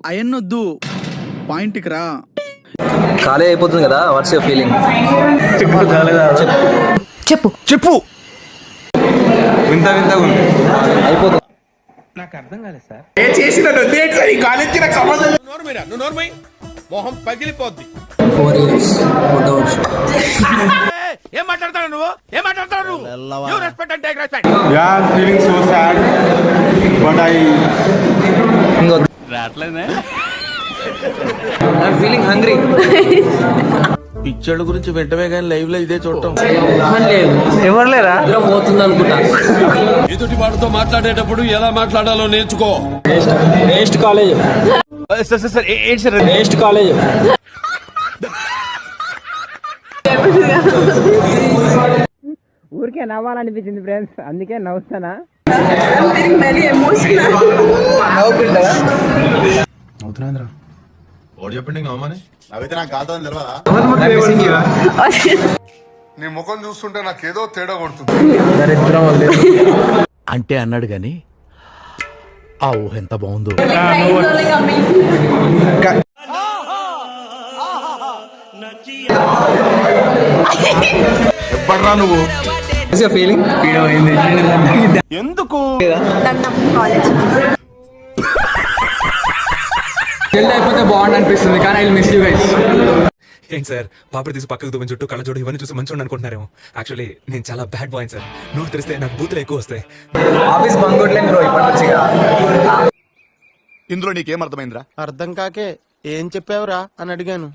అయన్నొద్దు, పాయింట్కి రా. ఖాళీ అయిపోతుంది కదా, వాట్స్ యువర్ ఫీలింగ్? చెప్పు చెప్పు. వింత వింతగా ఉంది. అయిపోతుంది. నాకు అర్థం కాలేదు సార్. మొహం పగిలిపోద్ది. 4 years without. ఏం మాట్లాడతాడు నువ్వు? ఏం మాట్లాడతాడు నువ్వు? You respect and take respect. Yeah, I'm feeling so sad, but I'm feeling hungry. పిక్చర్ల గురించి వెంటనే కానీ లైవ్ లో ఇదే చూడటం ఎవరు లేరా? పోతుంది అనుకుంటా. ఎదుటి వాడితో మాట్లాడేటప్పుడు ఎలా మాట్లాడాలో నేర్చుకో. Waste college, waste college. ఊరికే నవ్వాలనిపించింది ఫ్రెండ్స్, అందుకే నవ్వుతానా. నీ ముఖం చూస్తుంటే నాకేదో తేడా కొడుతుంది. అంటే అన్నాడు గాని ఆ ఊహ ఎంత బాగుందో. ఎప్పటిరా నువ్వు? ఫీలింగ్ ఎందుకు అయిపోతే బాగుండు అనిపిస్తుంది, కానీ ఐ మిస్ యూ గైస్. ఏంటి సార్, పాపడి తీసి పక్కకు దువ్వని చుట్టూ కళ్ళ చూడు ఇవన్నీ చూసి మంచిగా అనుకుంటున్నారేమో. యాక్చువల్లీ నేను చాలా బ్యాడ్ బాయ్ సార్. నోరు తెరిస్తే నాకు బూతులు ఎక్కువ వస్తాయి. ఆఫీస్ బంక్ కొట్టలేను బ్రో ఇప్పటి నుంచి. ఇందులో నీకేం అర్థమైందిరా? అర్థం కాకే ఏం చెప్పావురా అని అడిగాను.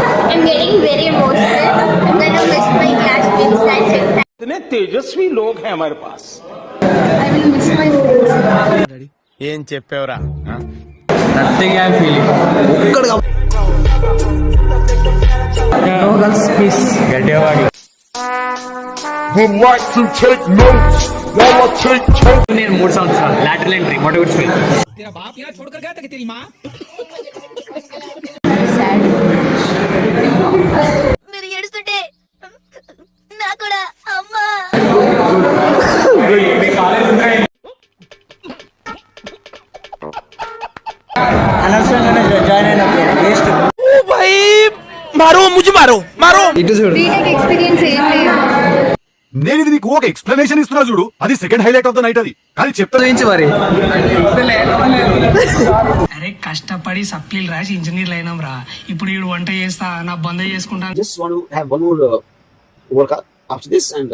तेजस्वी लोग हैं हमारे पास. ఏం చెప్పావురా? Nothing I am feeling. No girls please. Would like to take notes while I take notes. నేను 3 సంవత్సరాలు లాటరల్ ఎంట్రీ మోటివేట్స్ ఫీల్. మీరు ఏడుస్తుంటే నాకు కూడా అమ్మా. అనవసరంగానే జాయిన్ అయినప్పుడు వేస్ట్. ఇటు చూడు. ఎక్స్పీరియన్స్ ఏం లేదు. నేను ఇది నీకు ఒక ఎక్స్ప్లెనేషన్ ఇస్తున్నా చూడు, అది second highlight of the night. అది కానీ చెప్తా మరి అరే కష్టపడి సప్లీలు రాసి ఇంజనీర్లు అయినాం రా, ఇప్పుడు వీడు వంట చేస్తా నా బంద చేసుకుంటా. Just want to have one more workout after this and